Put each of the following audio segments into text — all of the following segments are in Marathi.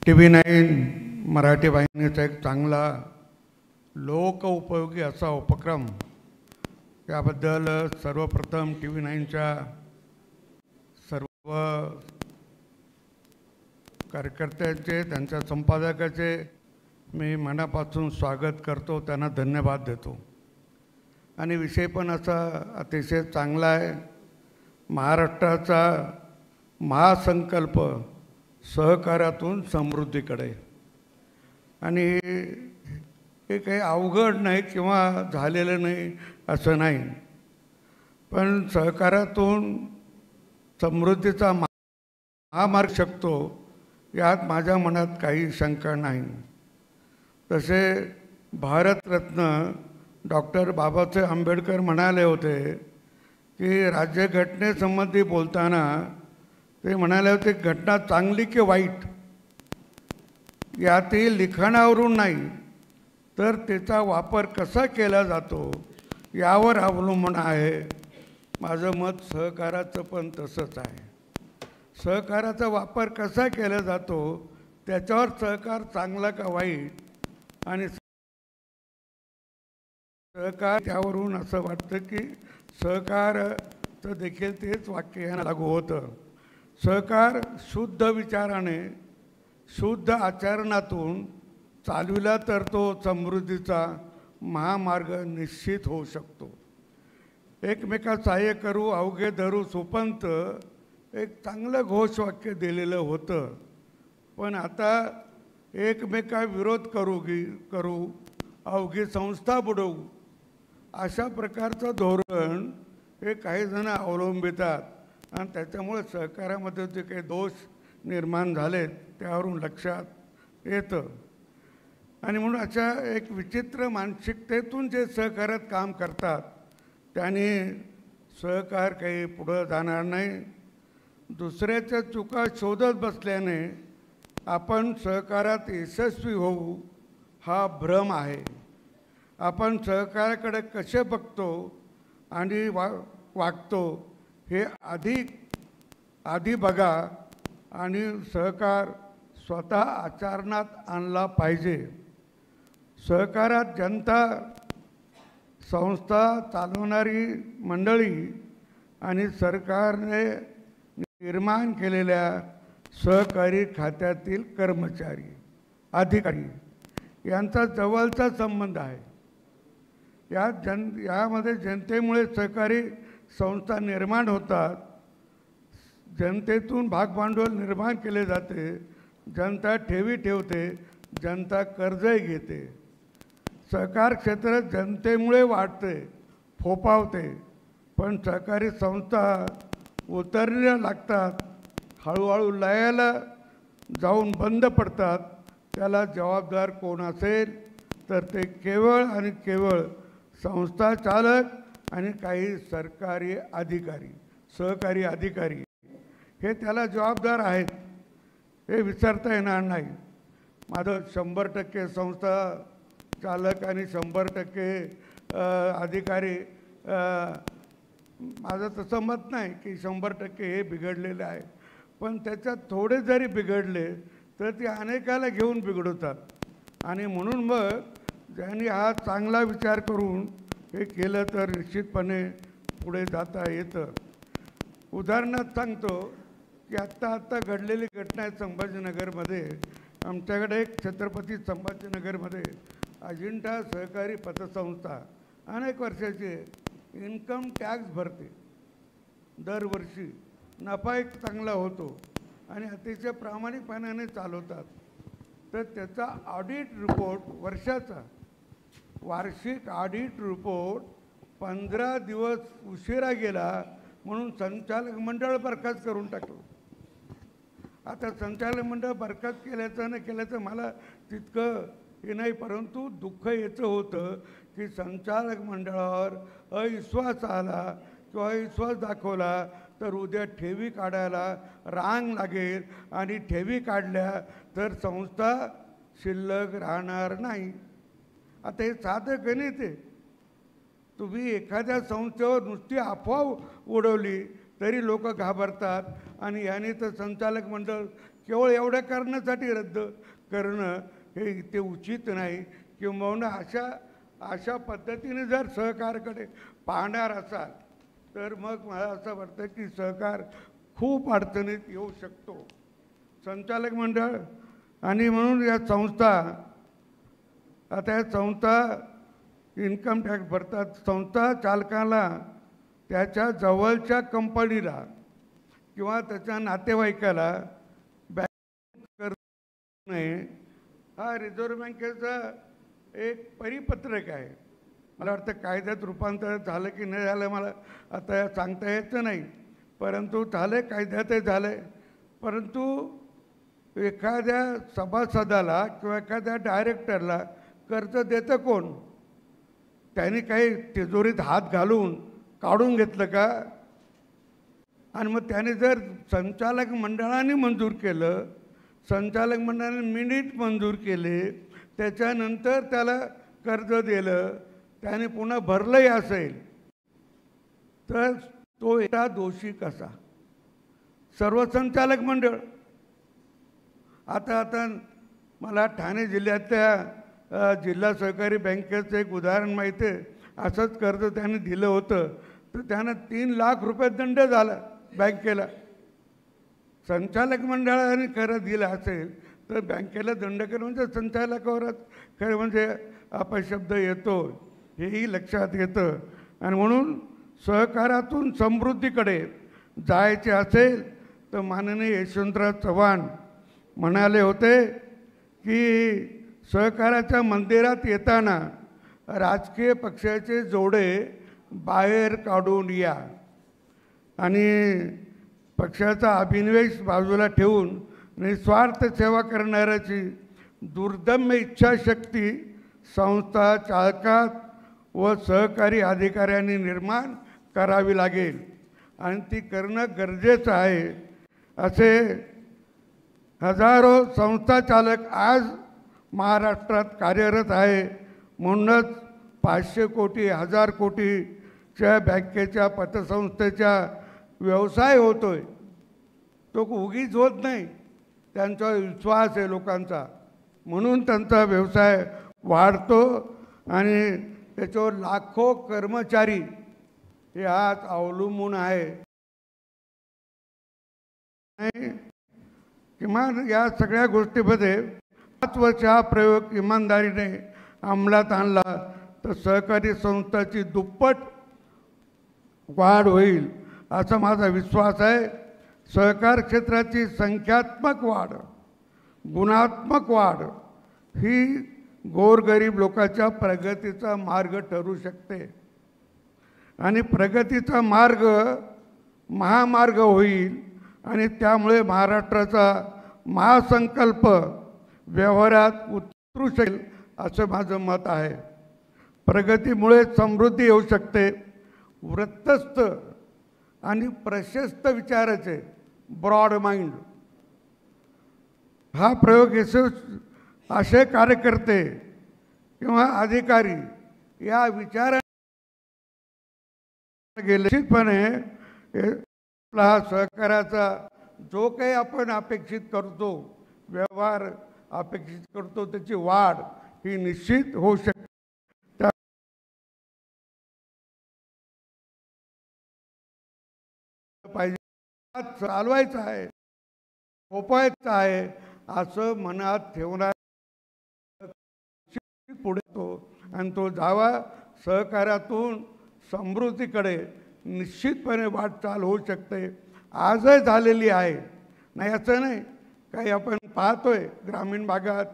TV9 मराठी वाहिनीचा एक चांगला लोकोपयोगी असा उपक्रम, याबद्दल सर्वप्रथम TV9च्या सर्व कार्यकर्त्यांचे, त्यांच्या संपादकाचे मी मनापासून स्वागत करतो, त्यांना धन्यवाद देतो। आणि विषय पण असा अतिशय चांगला आहे, महाराष्ट्राचा महासंकल्प सहकारातून समृद्धीकडे। आणि हे काही अवघड नाही किंवा झालेलं नाही असं नाही, पण सहकारातून समृद्धीचा महामार्ग शकतो यात माझ्या मनात काही शंका नाही। तसे भारतरत्न डॉक्टर बाबासाहेब आंबेडकर म्हणाले होते की राज्यघटनेसंबंधी बोलताना ते म्हणाले होते, घटना चांगली की वाईट यातील लिखाणावरून नाही तर त्याचा वापर कसा केला जातो यावर अवलंबून आहे। माझं मत सहकाराचं पण तसंच आहे, सहकाराचा वापर कसा केला जातो त्याच्यावर सहकार चांगला का वाईट आणि सहकार त्यावरून असं वाटतं की सहकारचं देखील तेच वाक्य यांना लागू होतं। सहकार शुद्ध विचाराने, शुद्ध आचरणातून चालविला तर तो समृद्धीचा महामार्ग निश्चित होऊ शकतो। एकमेका सहाय्य करू अवघे धरू सुपंत एक चांगलं घोषवाक्य दिलेलं होतं, पण आता एकमेका विरोध करू अवघी संस्था बुडवू अशा प्रकारचं धोरण हे काही जण अवलंबितात आणि त्याच्यामुळे सहकारामध्ये जे काही दोष निर्माण झालेत त्यावरून लक्षात येतं। आणि म्हणून अशा एक विचित्र मानसिकतेतून जे सहकार्यात काम करतात त्यांनी सहकार काही पुढं जाणार नाही। दुसऱ्याच्या चुका शोधत बसल्याने आपण सहकारात यशस्वी होऊ हा भ्रम आहे। आपण सहकाराकडे कसे बघतो आणि वागतो हे आधी बघा आणि सहकार स्वतः आचरणात आणला पाहिजे। सहकारात जनता, संस्था चालवणारी मंडळी आणि सरकारने निर्माण केलेल्या सहकारी खात्यातील कर्मचारी, अधिकारी यांचा जवळचा संबंध आहे। यामध्ये जनतेमुळे सहकारी संस्था निर्माण होतात, जनतेतून भागभांडवल निर्माण केले जाते, जनता ठेवी ठेवते, जनता कर्जही घेते। सहकार क्षेत्र जनतेमुळे वाढते, फोपावते, पण सहकारी संस्था उतरल्या लागतात, हळूहळू लयाला जाऊन बंद पडतात। त्याला जबाबदार कोण असेल तर ते केवळ आणि केवळ संस्था चालक आणि काही सरकारी अधिकारी, सहकारी अधिकारी हे त्याला जबाबदार आहेत, हे विसरता येणार नाही। माझं 100% संस्था चालक आणि 100% अधिकारी, माझं तसं मत नाही की 100% हे बिघडलेले आहे, पण त्याच्यात थोडे जरी बिघडले तर ते अनेकाला घेऊन बिघडवतात। आणि म्हणून मग ज्यांनी हा चांगला विचार करून हे केलं तर निश्चितपणे पुढे जाता येतं। उदाहरणार्थ सांगतो की आत्ता घडलेली घटना आहे संभाजीनगरमध्ये। आमच्याकडे एक छत्रपती संभाजीनगरमध्ये अजिंठा सहकारी पतसंस्था अनेक वर्षाची इन्कम टॅक्स भरते, दरवर्षी नफा एक चांगला होतो आणि अतिशय प्रामाणिकपणाने चालवतात। तर त्याचा ऑडिट रिपोर्ट वर्षाचा वार्षिक ऑडिट रिपोर्ट 15 दिवस उशिरा गेला म्हणून संचालक मंडळ बरखास्त करून टाकलं। आता संचालक मंडळ बरखास्त केल्याचं न केल्याचं मला तितकं हे नाही, परंतु दुःख याचं होतं की संचालक मंडळावर अविश्वास आला किंवा विश्वास दाखवला तर उद्या ठेवी काढायला रांग लागेल आणि ठेवी काढल्या तर संस्था शिल्लक राहणार नाही. आता हे साधं गणित आहे. तुम्ही एखाद्या संस्थेवर नुसती अफवा उडवली तरी लोक घाबरतात आणि याने तर संचालक मंडळ केवळ एवढ्या कारणासाठी रद्द करणं हे ते उचित नाही. किंबहुना अशा पद्धतीने जर सहकारकडे पाहणार असाल तर मग मला असं वाटतं की सहकार खूप अडचणीत येऊ शकतो. संचालक मंडळ आणि म्हणून या संस्था, आता या संस्था इन्कम टॅक्स भरतात. संस्था चालकाला त्याच्या जवळच्या कंपनीला किंवा त्याच्या नातेवाईकाला बँक कर्ज नये हा रिझर्व्ह बँकेचा एक परिपत्रक आहे. मला वाटतं कायद्यात रूपांतर झालं की नाही झालं मला आता सांगता येतं नाही, परंतु झालं कायद्यातही झालं आहे. परंतु एखाद्या सभासदाला किंवा एखाद्या डायरेक्टरला कर्ज देतं कोण? त्यांनी काही तिजोरीत हात घालून काढून घेतलं का? आणि मग त्याने जर संचालक मंडळाने मंजूर केलं, संचालक मंडळाने मिनिट मंजूर केले, त्याच्यानंतर त्याला कर्ज दिलं, त्याने पुन्हा भरलंही असेल तर तो एकटा दोषी कसा? सर्व संचालक मंडळ. आता मला ठाणे जिल्ह्यातल्या जिल्हा सहकारी बँकेचं एक उदाहरण माहिती आहे. असंच कर्ज त्याने दिलं होतं तर त्यानं 3 लाख रुपये दंड झाला बँकेला. संचालक मंडळाने खरं दिलं असेल तर बँकेला दंड करणं म्हणजे संचालकावरच खरं म्हणजे अपशब्द येतो, हेही लक्षात येतं. आणि म्हणून सहकारातून समृद्धीकडे जायचे असेल तर माननीय यशवंतराव चव्हाण म्हणाले होते की सहकाराच्या मंदिरात येताना राजकीय पक्षाचे जोडे बाहेर काढून या आणि पक्षाचा अभिनिवेश बाजूला ठेवून निस्वार्थ सेवा करणाऱ्याची दुर्दम्य इच्छाशक्ती संस्था चालकात व सहकारी अधिकाऱ्यांनी निर्माण करावी लागेल आणि ती करणं गरजेचं आहे. असे हजारो संस्था चालक आज महाराष्ट्रात कार्यरत आहे. म्हणूनच 500 कोटी 1000 कोटीच्या बँकेच्या पतसंस्थेचा व्यवसाय होतोय. तो उगीच होत नाही, त्यांचा विश्वास आहे लोकांचा, म्हणून त्यांचा व्यवसाय वाढतो आणि त्याच्यावर लाखो कर्मचारी हे आज अवलंबून आहे. किमान या सगळ्या गोष्टीमध्ये 5 वर्ष हा प्रयोग इमानदारीने अंमलात आणला तर सहकारी संस्थाची दुप्पट वाढ होईल असा माझा विश्वास आहे. सहकार क्षेत्राची संख्यात्मक वाढ, गुणात्मक वाढ ही गोरगरीब लोकांच्या प्रगतीचा मार्ग ठरू शकते आणि प्रगतीचा मार्ग महामार्ग होईल आणि त्यामुळे महाराष्ट्राचा महासंकल्प व्यवहारात उतरू शकेल असं माझं मत आहे. प्रगतीमुळे समृद्धी येऊ शकते. वृत्तस्थ आणि प्रशस्त विचाराचे ब्रॉड माइंड हा प्रयोग असे कार्यकर्ते किंवा अधिकारी या विचाराने गेले निश्चितपणे आपला सहकाराचा जो काही आपण अपेक्षित करतो, व्यवहार अपेक्षित करतो, त्याची वाढ ही निश्चित होऊ शकते. पाहिजे चालवायचं आहे, थोपायचं आहे असं मनात ठेवणार पुढे तो आणि तो जावा सहकारातून समृद्धीकडे निश्चितपणे वाटचाल होऊ शकते. आजही झालेली आहे, नाही असं नाही. काही आपण पाहतोय ग्रामीण भागात,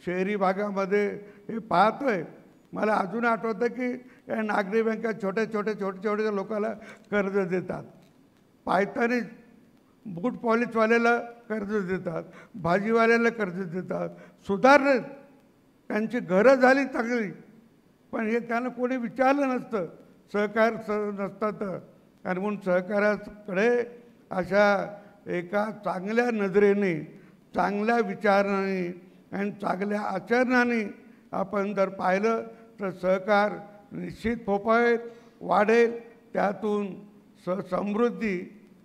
शहरी भागामध्ये हे पाहतोय. मला अजून आठवतं की या नागरी बँका छोट्या लोकांना कर्ज देतात. पायताने बूट पॉलिशवाल्याला कर्ज देतात, भाजीवाल्याला कर्ज देतात. सुधारले, त्यांची घरं झाली चांगली, पण हे त्यांना कोणी विचारलं नसतं. सहकार नसतं तर आणि म्हणून सहकाराकडे अशा एका चांगल्या नजरेने, चांगल्या विचाराने आणि चांगल्या आचरणाने आपण जर पाहिलं तर सहकार निश्चित फोफावेल, वाढेल. त्यातून समृद्धी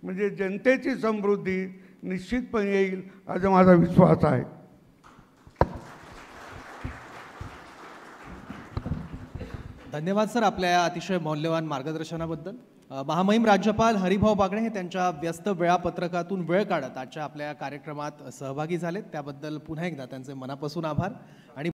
म्हणजे जनतेची समृद्धी निश्चितपणे येईल असा माझा विश्वास आहे. धन्यवाद सर आपल्या या अतिशय मौल्यवान मार्गदर्शनाबद्दल. महामहिम राज्यपाल हरिभाऊ बागडे हे त्यांच्या व्यस्त वेळापत्रकातून वेळ काढत आजच्या आपल्या या कार्यक्रमात सहभागी झालेत, त्याबद्दल पुन्हा एकदा त्यांचे मनापासून आभार. आणि